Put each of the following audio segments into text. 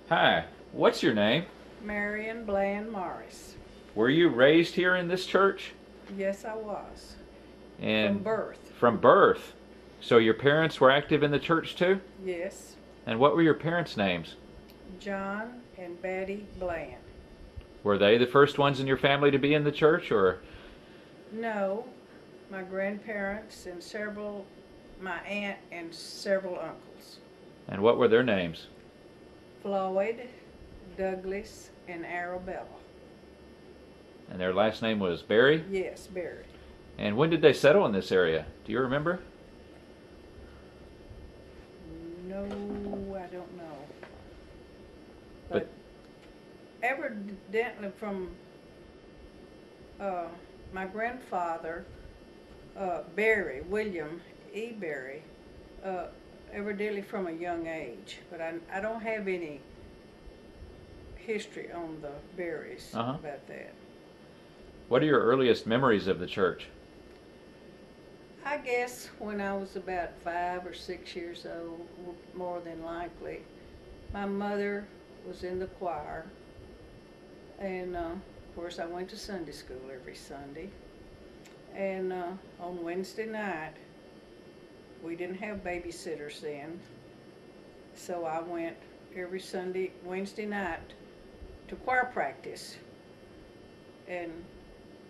Hi, what's your name? Marion Morris. Were you raised here in this church? Yes, I was. From And birth. from birth. So your parents were active in the church too? Yes. And what were your parents' names? John and Betty Bland. Were they the first ones in your family to be in the church, or? No, my grandparents and my aunt and several uncles. And what were their names? Floyd, Douglas, and Arabella. And their last name was Barry? Yes, Barry. And when did they settle in this area? Do you remember? No, I don't know. But Evidently from my grandfather, William E. Barry, evidently from a young age. But I don't have any history on the Barrys about that. What are your earliest memories of the church? I guess when I was about 5 or 6 years old, more than likely, my mother was in the choir, and of course I went to Sunday school every Sunday. And on Wednesday night, we didn't have babysitters then, so I went every Wednesday night to choir practice. And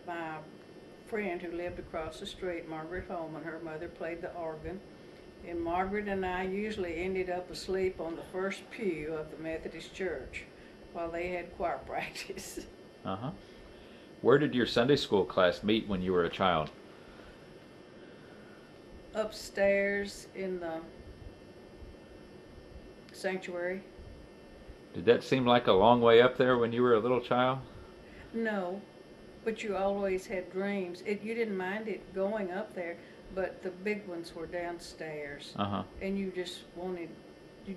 my friend who lived across the street, Margaret Holman, her mother played the organ, and Margaret and I usually ended up asleep on the first pew of the Methodist Church while they had choir practice. Uh-huh. Where did your Sunday school class meet when you were a child? Upstairs in the sanctuary. Did that seem like a long way up there when you were a little child? No, but you always had dreams. You didn't mind it going up there, but the big ones were downstairs. And you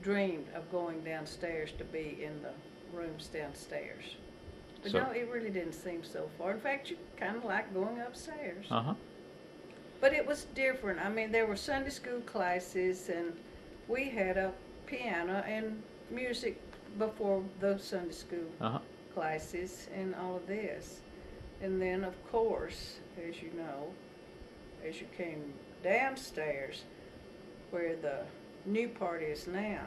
dreamed of going downstairs to be in the rooms downstairs. But no, it really didn't seem so far. In fact, you kind of like going upstairs. But it was different. I mean, there were Sunday school classes, and we had a piano and music before those Sunday school classes and all of this. And then, of course, as you know, as you came downstairs, where the new part is now,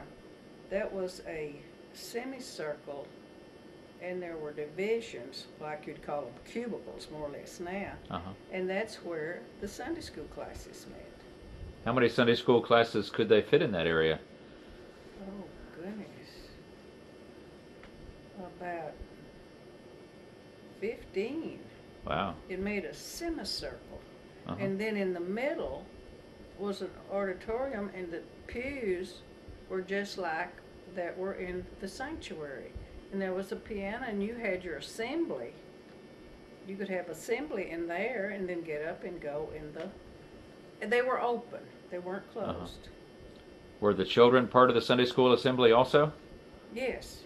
that was a semicircle, and there were divisions, like you'd call them cubicles, more or less now. And that's where the Sunday school classes met. How many Sunday school classes could they fit in that area? Oh, goodness. About 15. Wow. It made a semicircle. And then in the middle was an auditorium, and the pews were just like that were in the sanctuary. And there was a piano, and you had your assembly. You could have assembly in there and then get up and go in the... And they were open. They weren't closed. Were the children part of the Sunday school assembly also? Yes.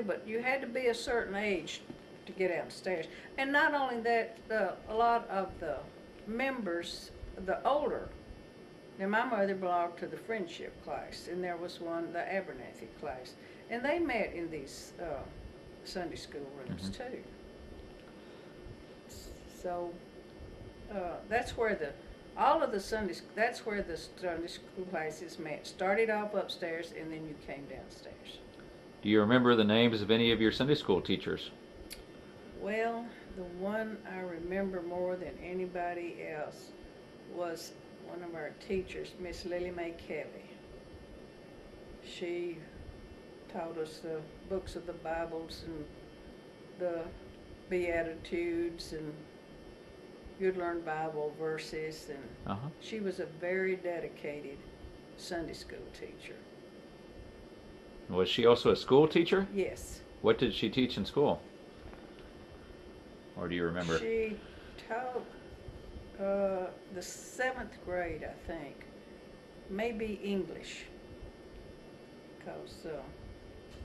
But you had to be a certain age to get downstairs. And not only that, a lot of the members, the older, now my mother belonged to the friendship class, and there was one, the Abernathy class, and they met in these Sunday school rooms too. So that's where that's where the Sunday school classes met. Started off upstairs, and then you came downstairs. Do you remember the names of any of your Sunday school teachers? Well, the one I remember more than anybody else was one of our teachers, Miss Lily Mae Kelly. She taught us the books of the Bibles and the Beatitudes, and you'd learn Bible verses, and she was a very dedicated Sunday school teacher. Was she also a school teacher? Yes. What did she teach in school? Or do you remember? She taught the 7th grade, I think. Maybe English.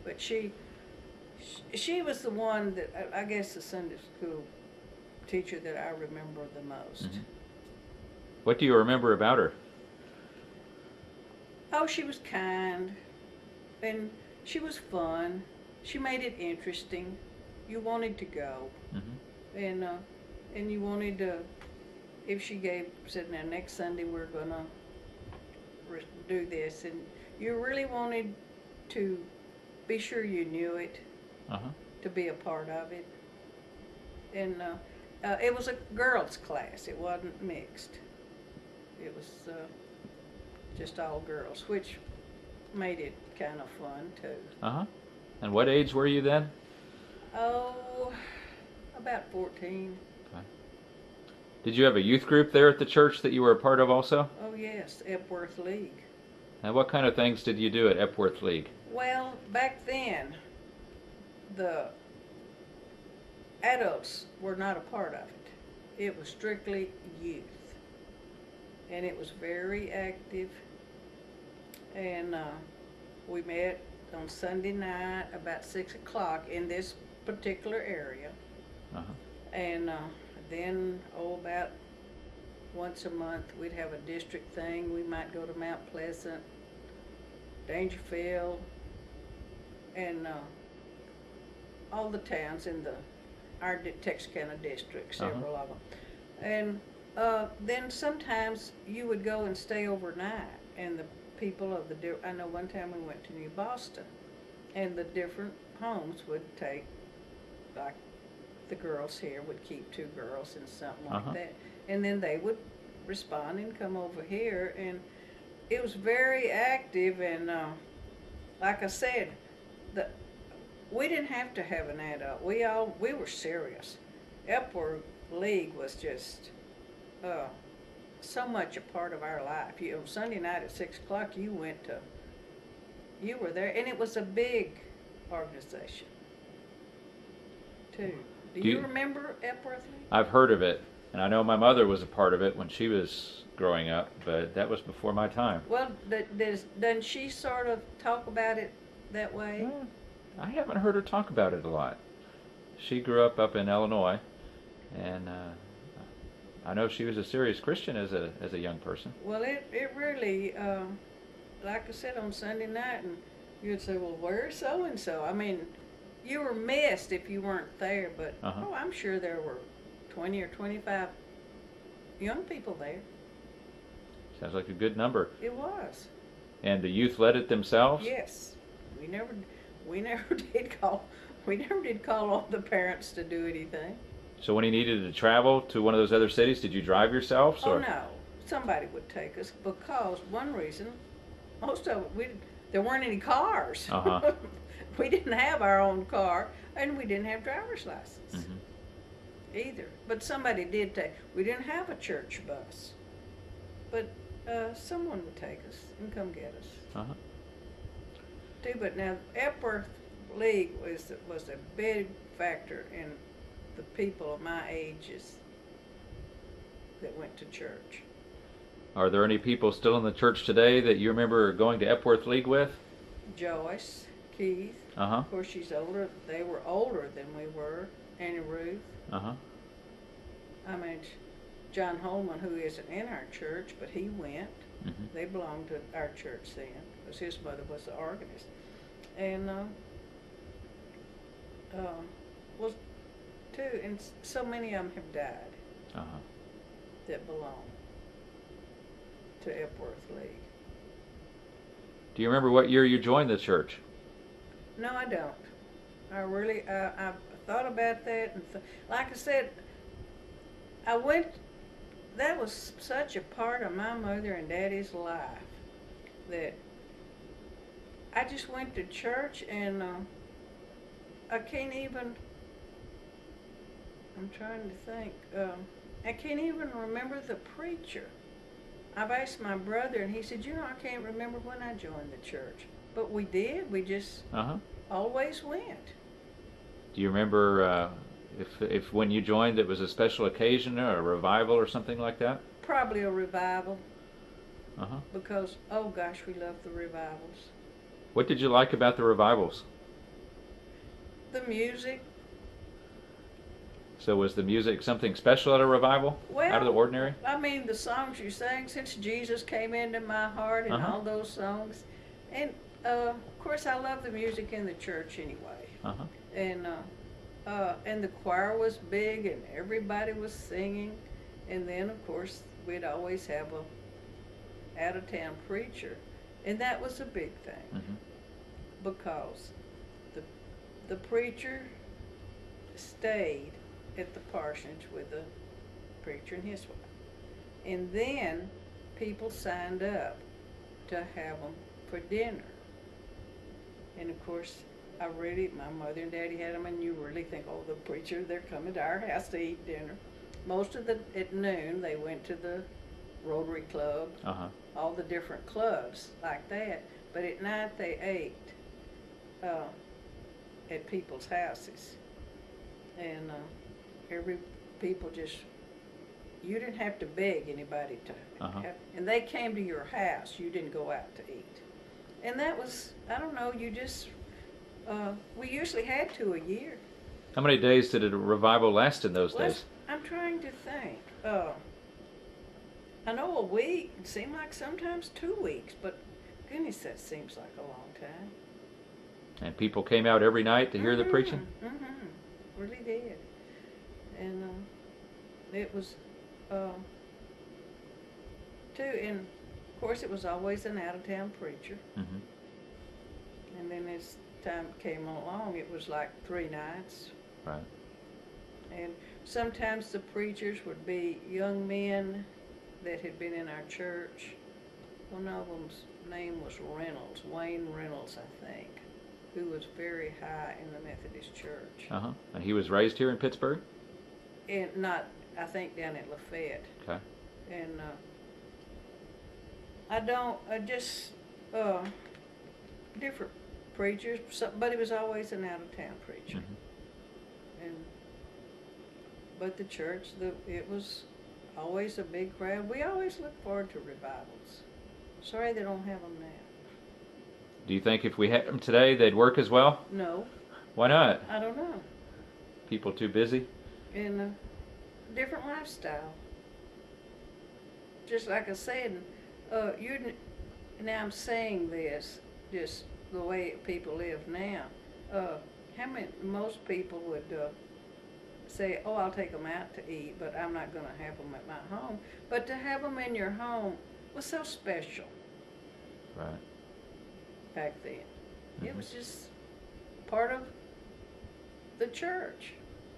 But she was the one that, I guess, the Sunday school teacher that I remember the most. What do you remember about her? Oh, she was kind, and she was fun. She made it interesting. You wanted to go, and you wanted to. If she said, now next Sunday we're gonna do this, and you really wanted to be sure you knew it, to be a part of it. And it was a girls' class. It wasn't mixed. It was just all girls, which made it kind of fun too. And what age were you then? Oh, about 14. Okay. Did you have a youth group there at the church that you were a part of also? Oh yes, Epworth League. And what kind of things did you do at Epworth League? Well, back then, the adults were not a part of it. It was strictly youth. And it was very active. And we met on Sunday night about 6 o'clock in this particular area. And then, about once a month, we'd have a district thing. We might go to Mount Pleasant, Dangerfield, and all the towns in our Texarkana district, several of them. And then sometimes you would go and stay overnight, and the people of I know one time we went to New Boston, and the different homes would take, like the girls here would keep 2 girls and something like that, and then they would respond and come over here, and it was very active. And like I said, we didn't have to have an adult. We were serious. Epworth League was just so much a part of our life. Sunday night at 6 o'clock, you were there, and it was a big organization too. Do you remember Epworth League? I've heard of it, and I know my mother was a part of it when she was growing up, but that was before my time. Well, doesn't she sort of talk about it that way? I haven't heard her talk about it a lot. She grew up in Illinois, and I know she was a serious Christian as a young person. Well, it really, like I said, on Sunday night, and you'd say, well, where's so-and-so? I mean, you were missed if you weren't there, but I'm sure there were 20 or 25 young people there. Sounds like a good number. It was. And the youth led it themselves? Yes. We never did call all the parents to do anything. So when you needed to travel to one of those other cities, did you drive yourselves? Oh, no. Somebody would take us, because one reason, most of it, there weren't any cars. We didn't have our own car, and we didn't have driver's license either. But somebody did take. We didn't have a church bus, but someone would take us and come get us. Too. But now Epworth League was a big factor in the people of my ages that went to church. Are there any people still in the church today that you remember going to Epworth League with? Joyce, Keith. Of course, she's older. They were older than we were. Annie Ruth. I mean, John Holman, who isn't in our church, but he went. They belonged to our church then, because his mother was the organist. And well, too, and so many of them have died that belong to Epworth League. Do you remember what year you joined the church? No, I don't. I thought about that, and like I said, that was such a part of my mother and daddy's life that I just went to church, and I can't even, I'm trying to think, I can't even remember the preacher. I've asked my brother, and he said, I can't remember when I joined the church. But we did. We just always went. Do you remember if when you joined it was a special occasion or a revival or something like that? Probably a revival. Because, oh gosh, we love the revivals. What did you like about the revivals? The music. So was the music something special at a revival? Well, out of the ordinary? I mean, the songs you sang, Since Jesus Came Into My Heart, and all those songs. And, of course, I love the music in the church anyway. And the choir was big, and everybody was singing. And then, of course, we'd always have a out-of-town preacher. And that was a big thing. Because the preacher stayed at the parsonage with the preacher and his wife. And then people signed up to have them for dinner. And of course, my mother and daddy had them, and you really think, oh, the preacher, they're coming to our house to eat dinner. At noon, they went to the Rotary Club, all the different clubs like that. But at night, they ate at people's houses. And people just, you didn't have to beg anybody to have, and they came to your house. You didn't go out to eat. And that was, I don't know, you just, we usually had 2 a year. How many days did a revival last in those days? I'm trying to think. I know a week. It seemed like sometimes 2 weeks, but goodness, that seems like a long time. And people came out every night to hear the preaching? Really did. And it was, too, and of course it was always an out-of-town preacher. And then as time came along, it was like 3 nights. Right. And sometimes the preachers would be young men that had been in our church. One of them's name was Reynolds, Wayne Reynolds, I think, who was very high in the Methodist Church. And he was raised here in Pittsburg? And I think down at Lafayette. Okay. And different preachers, but he was always an out-of-town preacher. But the church, it was always a big crowd. We always look forward to revivals. Sorry they don't have them now. Do you think if we had them today, they'd work as well? No. Why not? I don't know. People too busy? And a different lifestyle. Just like I said, now I'm saying this, just the way people live now. Most people would say, oh, I'll take them out to eat, but I'm not going to have them at my home. But to have them in your home was so special. Right. Back then. It was just part of the church.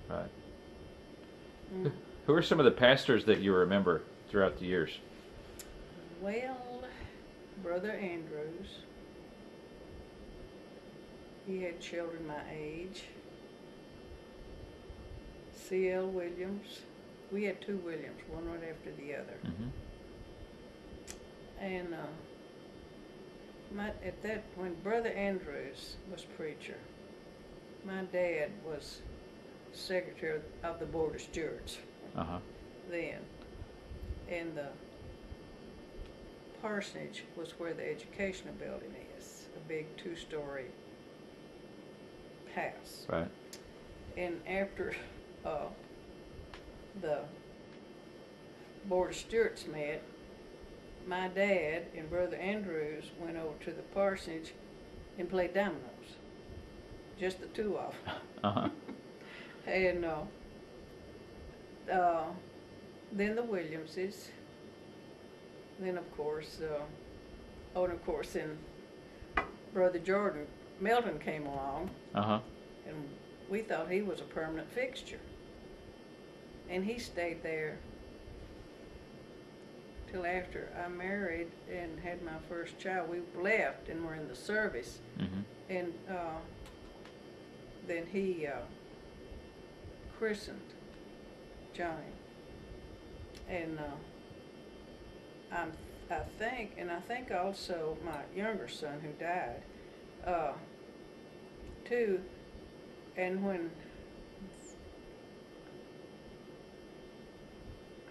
Right. Who are some of the pastors that you remember throughout the years? Well, Brother Andrews. He had children my age. C.L. Williams. We had 2 Williams, one right after the other. And when Brother Andrews was preacher, my dad was secretary of the Board of Stewards then. And the parsonage was where the educational building is, a big 2-story house. Right. And after the Board of Stewards met, my dad and Brother Andrews went over to the parsonage and played dominoes. Just the 2 of them. And then the Williamses. Then of course, then Brother Jordan Milton came along. And we thought he was a permanent fixture. And he stayed there till after I married and had my first child. We left and were in the service. And then he christened Johnny. And I think also my younger son who died, too. And when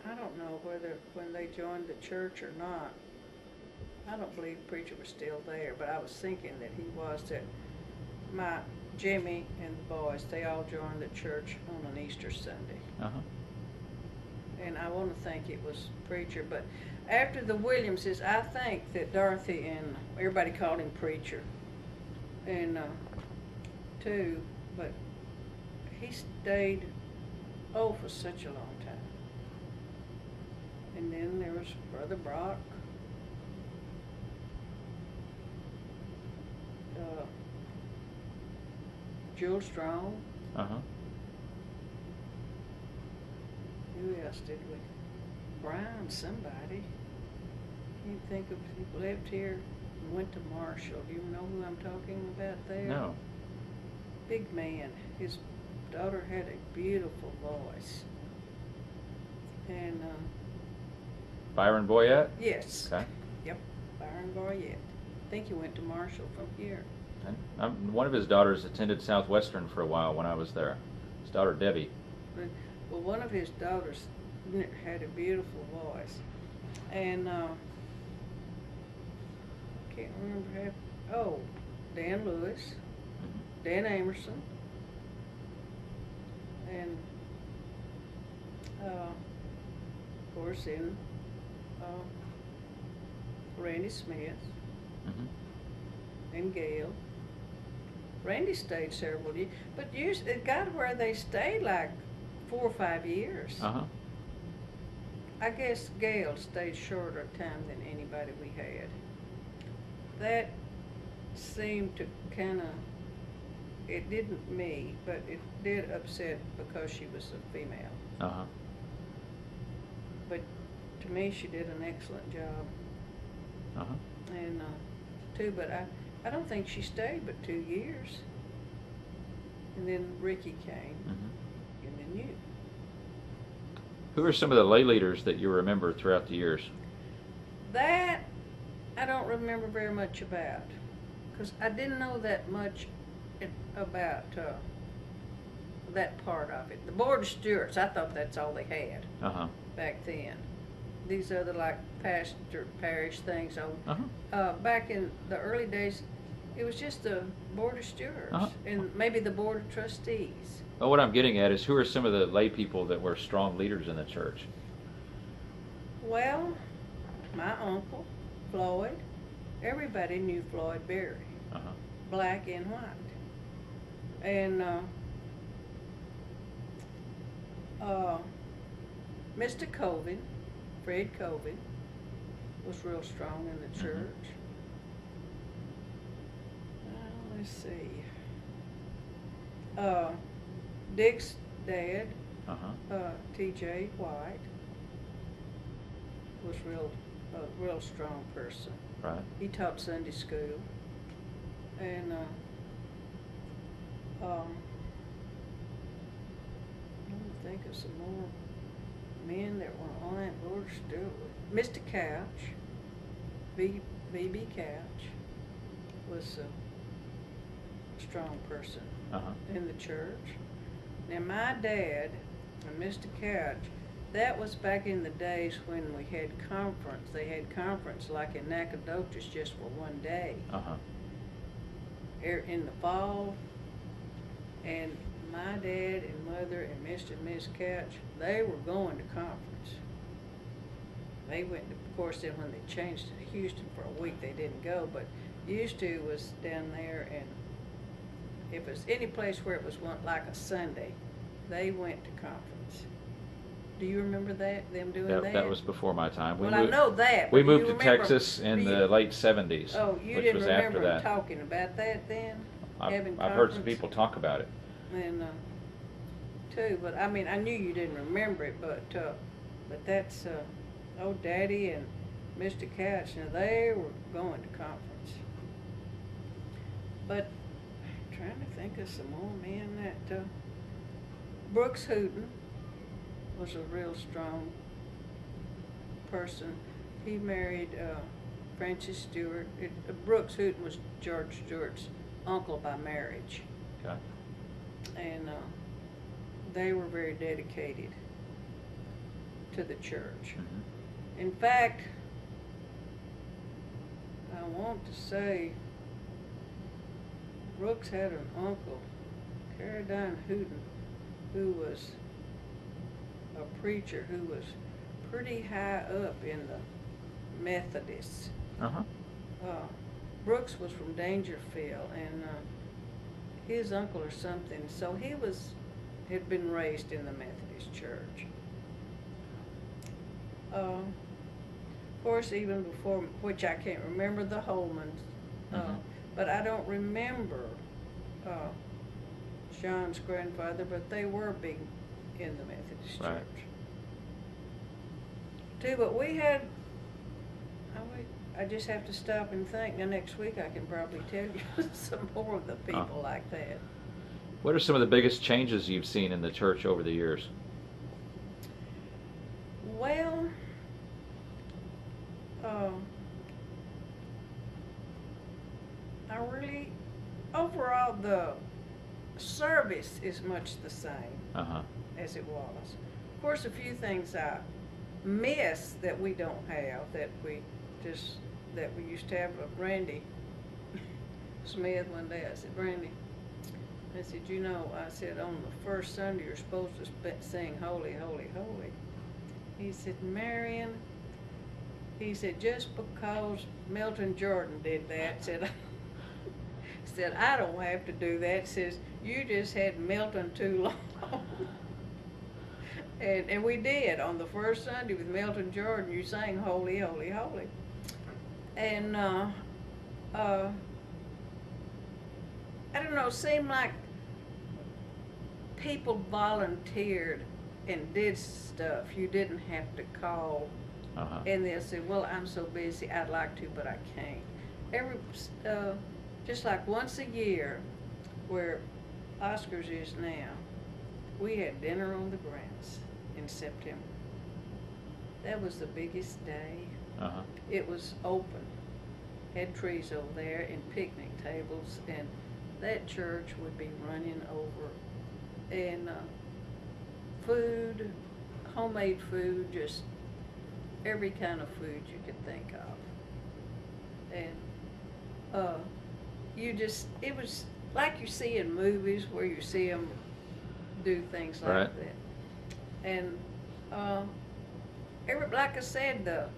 I don't know when they joined the church or not. I don't believe the preacher was still there, but I was thinking that he was. That my Jimmy and the boys, they all joined the church on an Easter Sunday. Uh-huh. And I want to think it was Preacher, but after the Williamses, I think that Dorothy and everybody called him Preacher, and too, but he stayed for such a long time. And then there was Brother Brock, Jewel Strong. Uh-huh. Who else did we? Brown, somebody. Can't think of. He left here and went to Marshall. Do you know who I'm talking about there? No. Big man. His daughter had a beautiful voice. And Byron Boyette? yes. Okay. Yep. Byron Boyette. I think he went to Marshall from here. And one of his daughters attended Southwestern for a while when I was there. His daughter Debbie. Well, one of his daughters had a beautiful voice, and can't remember Dan Lewis, Mm-hmm. Dan Amerson, and of course in Randy Smith Mm-hmm. and Gail. Randy stayed several years, but it got where they stayed like 4 or 5 years. Uh-huh. I guess Gail stayed shorter time than anybody we had. That seemed to kind of, it didn't me, but it did upset because she was a female. Uh-huh. But to me, she did an excellent job. Uh-huh. And but I don't think she stayed but 2 years. And then Ricky came, Mm-hmm. and then you. Who are some of the lay leaders that you remember throughout the years? That I don't remember very much about, because I didn't know that much about that part of it. The Board of Stewards, I thought that's all they had Uh-huh. back then. These other like pastor parish things. Uh-huh. Back in the early days, it was just the Board of Stewards Uh-huh. and maybe the Board of Trustees. Well, what I'm getting at is who are some of the lay people that were strong leaders in the church? Well, my uncle, Floyd, everybody knew Floyd Berry, Uh-huh. black and white. And Mr. Covey, Fred Covey, was real strong in the church. Let's see. Dick's dad, Uh-huh. T.J. White, was a real strong person. Right. He taught Sunday school, and let me think of some more men that were on that board still. Mr. Couch, V.B. Couch, was a strong person Uh-huh. in the church. Now my dad and Mr. Couch, that was back in the days when we had conference. They had conference like in Nacogdoches just for one day. Uh-huh. In the fall. And my dad and mother and Mr. and Miss Couch, they were going to conference. They went, of course, then when they changed to Houston for a week, they didn't go, but used to was down there, and if it's any place where it was like a Sunday, they went to conference. Do you remember that, them doing that? That was before my time. I know that. We but do you moved to remember- Texas in do you- the late 70s, Oh, you which didn't was after remember that. talking about that then? Having I've heard some conference? people talk about it. And too, but I mean, I knew you didn't remember it, but that's old Daddy and Mr. Couch. Now they were going to conference. But I'm trying to think of some more men that Brooks Hooten was a real strong person. He married Frances Stewart. Brooks Hooten was George Stewart's uncle by marriage. Okay. And they were very dedicated to the church. Mm-hmm. In fact, I want to say Brooks had an uncle, Caradine Hooten, who was a preacher who was pretty high up in the Methodists. Uh-huh. Brooks was from Dangerfield, and his uncle or something, so he had been raised in the Methodist Church. Of course, even before, which I can't remember the Holmans, but I don't remember John's grandfather, but they were big in the Methodist Right. Church. Too, but we had, I just have to stop and think. Now next week I can probably tell you some more of the people like that. What are some of the biggest changes you've seen in the church over the years? Well, I really, overall the service is much the same as it was. Of course, a few things I miss that we don't have, that we used to have. Randy Smith one day, I said, Randy, I said, you know, I said, on the first Sunday you're supposed to sing Holy, Holy, Holy. He said, Marion, he said, just because Milton Jordan did that, said, I don't have to do that. Says, you just had Milton too long. And we did. On the first Sunday with Milton Jordan, you sang Holy, Holy, Holy. And I don't know, it seemed like people volunteered and did stuff. You didn't have to call. And they'll say, well, I'm so busy, I'd like to, but I can't. Just like once a year, where Oscars is now, we had dinner on the grass in September. That was the biggest day. It was open. Had trees over there and picnic tables, and that church would be running over. And food, homemade food, just every kind of food you could think of. And it was like you see in movies where you see them do things like that. And like I said, the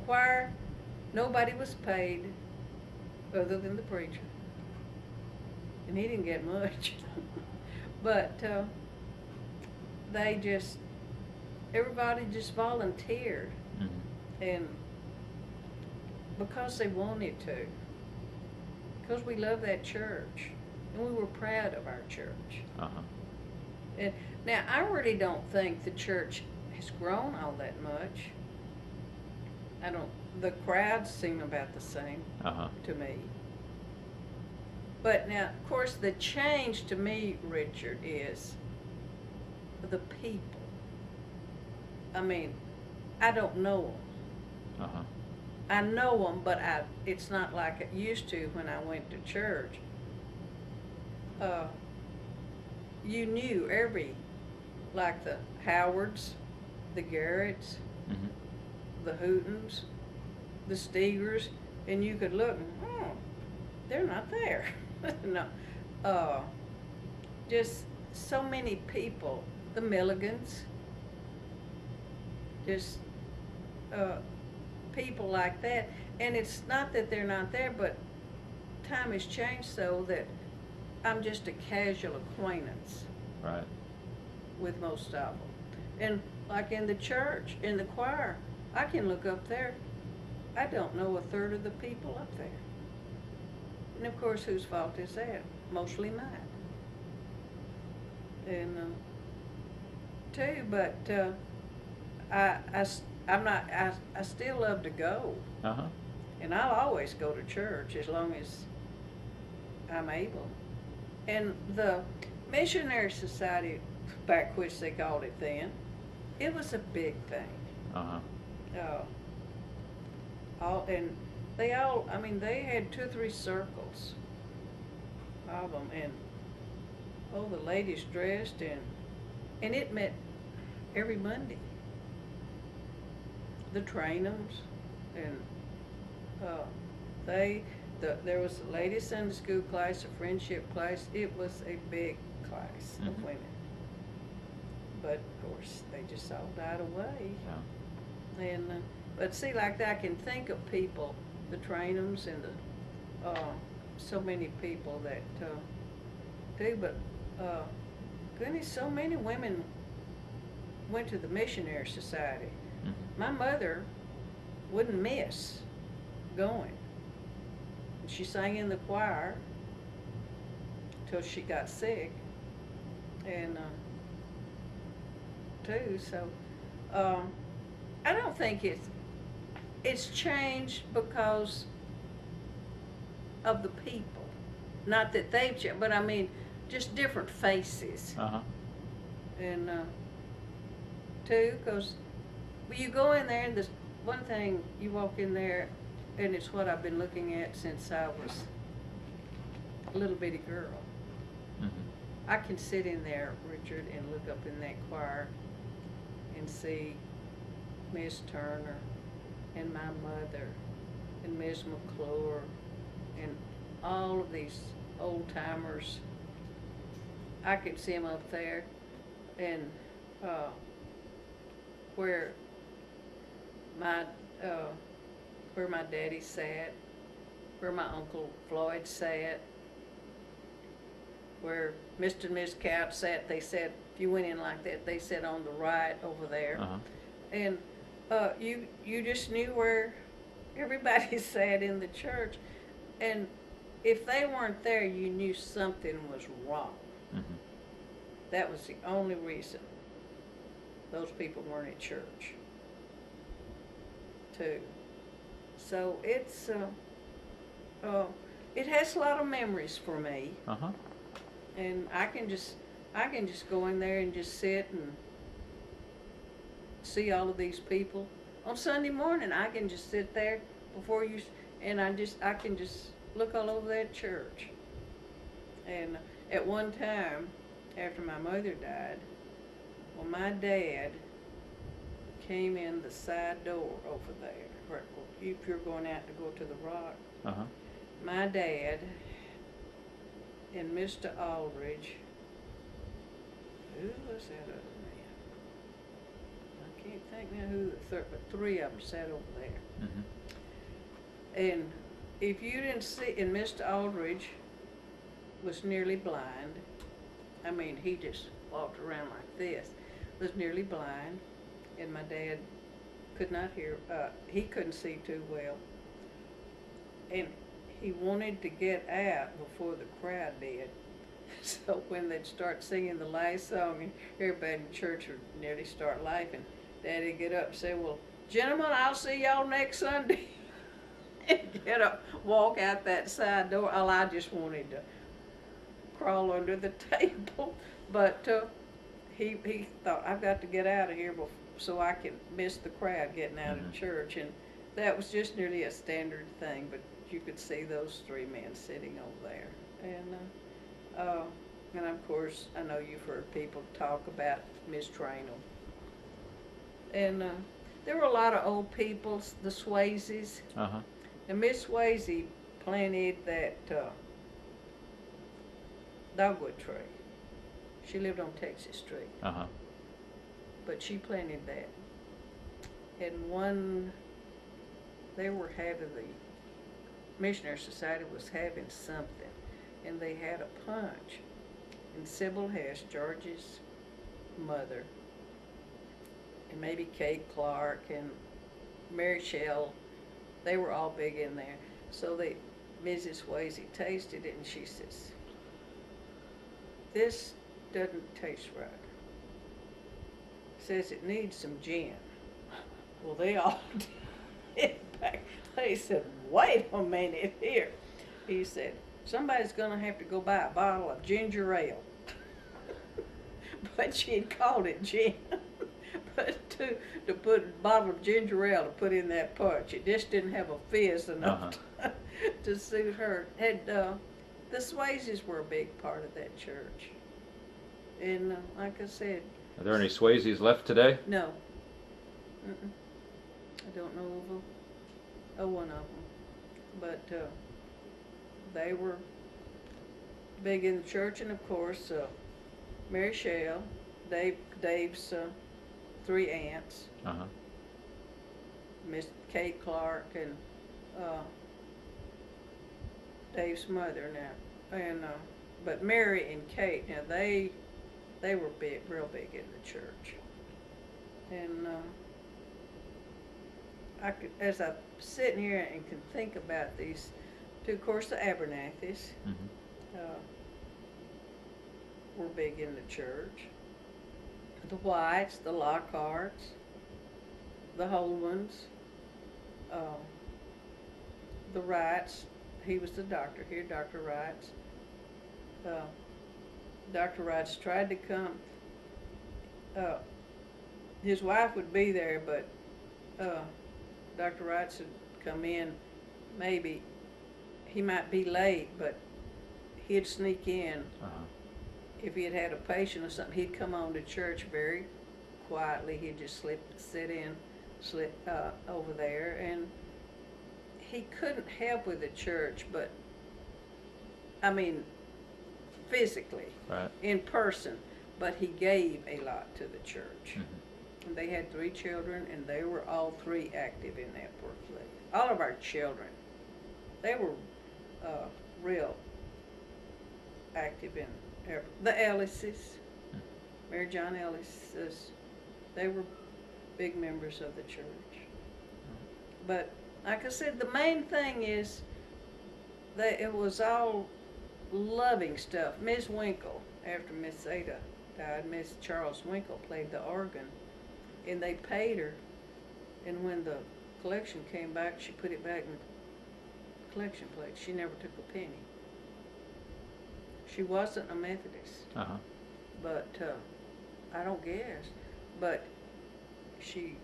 choir, nobody was paid other than the preacher. And he didn't get much. But everybody just volunteered. And because they wanted to. Because we love that church. And we were proud of our church. And now, I really don't think the church has grown all that much. The crowds seem about the same to me. But now, of course, the change to me, Richard, is the people. I mean, I don't know them. I know them, but it's not like it used to when I went to church. You knew like the Howards, the Garretts, the Hootons, the Steegers, and you could look and, they're not there. No. Just so many people. The Milligans. Just people like that. And it's not that they're not there, but time has changed so that I'm just a casual acquaintance. Right. With most of them. And like in the church, in the choir, I can look up there. I don't know a third of the people up there. And of course, whose fault is that? Mostly mine. And but I still love to go. And I'll always go to church as long as I'm able. And the Missionary Society, back which they called it then, it was a big thing. They had 2 or 3 circles of them, and the ladies dressed, and it met every Monday. The Trainums, and there was a ladies' Sunday school class, a friendship class. It was a big class of women. but of course they just all died away. Yeah. And but see, like that, I can think of people, the Trainums and the so many people that do. But goodness, so many women went to the Missionary Society. Mm-hmm. My mother wouldn't miss going. She sang in the choir till she got sick, and too. So I don't think it's changed because of the people. Not that they've changed, but I mean just different faces. Uh-huh. And too, because you go in there and this one thing, you walk in there, and it's what I've been looking at since I was a little bitty girl. Mm-hmm. I can sit in there, Richard, and look up in that choir and see Miss Turner and my mother and Miss McClure and all of these old timers. I could see them up there, and where my daddy sat, where my Uncle Floyd sat, where Mr. and Miss Couch sat. They said, if you went in like that, they sat on the right over there. Uh-huh. And you just knew where everybody sat in the church. And if they weren't there, you knew something was wrong. Mm-hmm. That was the only reason those people weren't at church, too. So it's it has a lot of memories for me. Uh-huh. And I can just go in there and just sit and see all of these people. On Sunday morning, I can just sit there before you, and I can just look all over that church. And at one time, after my mother died, well, my dad came in the side door over there, where, if you're going out to go to the rock. Uh-huh. My dad and Mr. Aldridge, who was that other man? I can't think now who the third, but three of them sat over there. Mm-hmm. And if you didn't see, and Mr. Aldridge was nearly blind. I mean, he just walked around like this, was nearly blind, and my dad could not hear, he couldn't see too well. And he wanted to get out before the crowd did. So when they'd start singing the last song, and everybody in church would nearly start laughing, Daddy'd get up and say, well, gentlemen, I'll see y'all next Sunday. And get up, walk out that side door. Oh, I just wanted to crawl under the table. But he thought, I've got to get out of here so I can miss the crowd getting out of church. And that was just nearly a standard thing, but you could see those three men sitting over there. And of course, I know you've heard people talk about Miss Trainum. And there were a lot of old people, the Swayzes. Uh-huh. And Miss Swayze planted that dogwood tree. She lived on Texas Street. Uh-huh. But she planted that. And they were having, the Missionary Society was having something, and they had a punch. And Sybil Hess, George's mother, and maybe Kate Clark and Mary Shell, they were all big in there. So Mrs. Swayze tasted it, and she says, this doesn't taste right. Says it needs some gin. Well, they all did back. They said, wait a minute here. He said, somebody's going to have to go buy a bottle of ginger ale. But she had called it gin. But to put a bottle of ginger ale to put in that punch, it just didn't have a fizz enough to suit her. The Swayzes were a big part of that church. And like I said... Are there any Swayzes left today? No. I don't know of one of them. But they were big in the church, and of course, Mary Shell, Dave's 3 aunts. Uh-huh. Miss Kate Clark and Dave's mother now, and but Mary and Kate now they were real big in the church, and as I'm sitting here and can think about these two, of course the Abernathys were big in the church, the Whites, the Lockharts, the Holmans, the Wrights. He was the doctor here, Dr. Wrights. Dr. Wrights tried to come. His wife would be there, but Dr. Wrights would come in. Maybe he might be late, but he'd sneak in. If he had a patient or something, he'd come on to church very quietly. He'd just slip over there, and he couldn't help with the church, but I mean, physically, right, in person, but he gave a lot to the church. And they had 3 children, and they were all 3 active in that work. All of our children, they were real active in the Ellises, Mary John Ellis. They were big members of the church. But like I said, the main thing is that it was all loving stuff. Miss Winkle, after Miss Ada died, Miss Charles Winkle played the organ, and they paid her. And when the collection came back, she put it back in the collection plate. She never took a penny. She wasn't a Methodist, but I don't guess. But she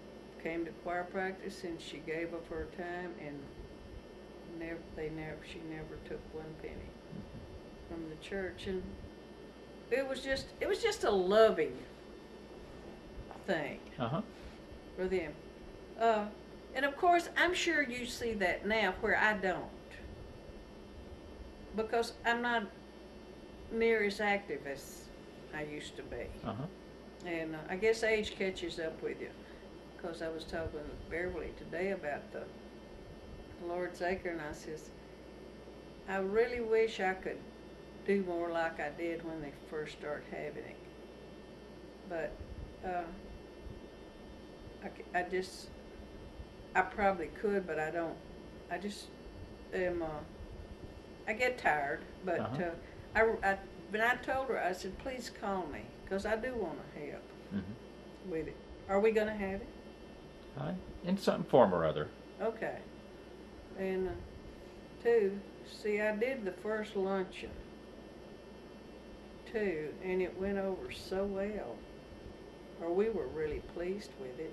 came to choir practice, and she gave up her time, and she never took 1 penny from the church. And it was just a loving thing for them. And of course, I'm sure you see that now where I don't, because I'm not near as active as I used to be. And I guess age catches up with you, because I was talking with Beverly today about the Lord's Acre, and I says, I really wish I could do more like I did when they first started having it. But I probably could, but I don't. I just am. I get tired, but when I told her, I said, please call me, because I do want to help with it. Are we going to have it? In some form or other. Okay. And too, see, I did the first luncheon too, and it went over so well, or we were really pleased with it.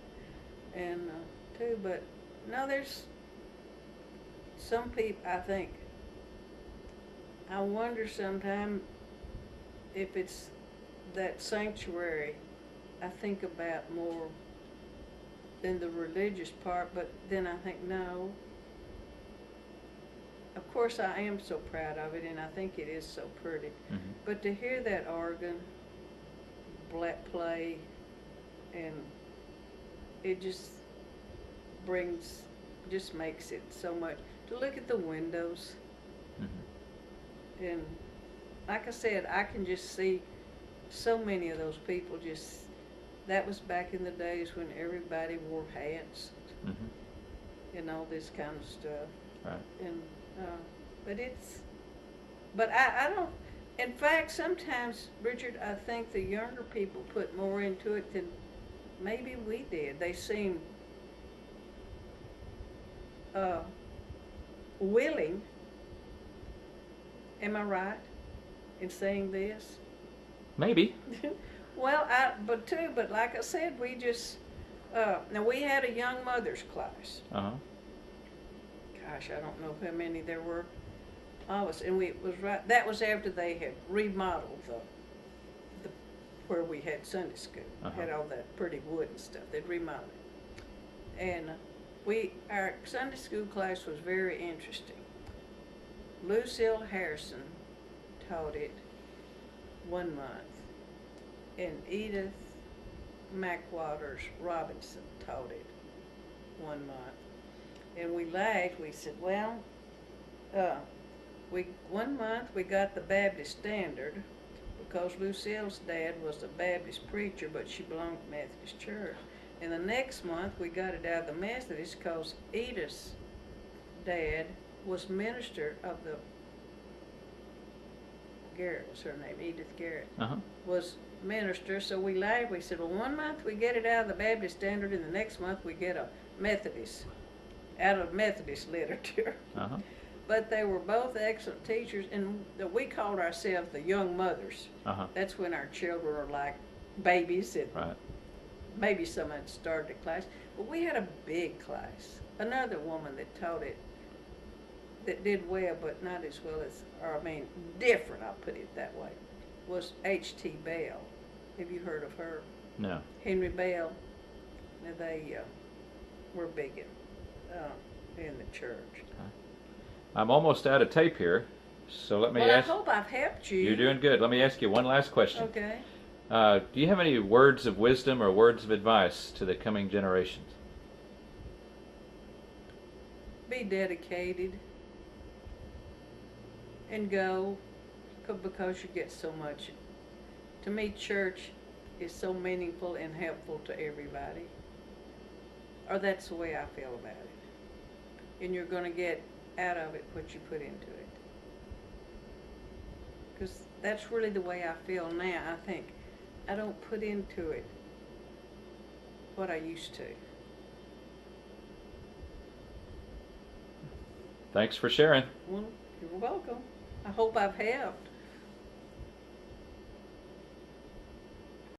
And too, but no, there's some people, I think, I wonder sometimes if it's that sanctuary I think about more than the religious part, but then I think, no. Of course, I am so proud of it, and I think it is so pretty. But to hear that organ play, and it just makes it so much. To look at the windows, and like I said, I can just see so many of those people that was back in the days when everybody wore hats and all this kind of stuff. Right. And but I don't. In fact, sometimes, Richard, I think the younger people put more into it than maybe we did. They seem willing. Am I right in saying this? Maybe. Well, but like I said, we just now we had a young mothers class. Gosh, I don't know how many there were. And that was after they had remodeled the where we had Sunday school. Had all that pretty wood and stuff. They'd remodeled it. And our Sunday school class was very interesting. Lucille Harrison taught it 1 month, and Edith McWaters Robinson taught it one month. And we laughed. We said, well, one month we got the Baptist Standard because Lucille's dad was a Baptist preacher, but she belonged to Methodist Church. And the next month we got it out of the Methodist because Edith's dad was minister of the Garrett was her name, Edith Garrett, was minister. So we laughed. We said, well, one month we get it out of the Baptist Standard, and the next month we get a Methodist, out of Methodist literature. But they were both excellent teachers, and we called ourselves the young mothers. That's when our children are like babies, and maybe some had started a class. But we had a big class. Another woman that taught it that did well, but not as well as, or I mean, different, I'll put it that way, was H.T. Bell. Have you heard of her? No. Henry Bell. Now they were big in the church. I'm almost out of tape here, so let me ask. I hope I've helped you. You're doing good. Let me ask you one last question. Okay. Do you have any words of wisdom or words of advice to the coming generations? Be dedicated and go because you get so much. To me, church is so meaningful and helpful to everybody. Or that's the way I feel about it. And you're going to get out of it what you put into it. Because that's really the way I feel now. I think I don't put into it what I used to. Thanks for sharing. Well, you're welcome. I hope I've helped.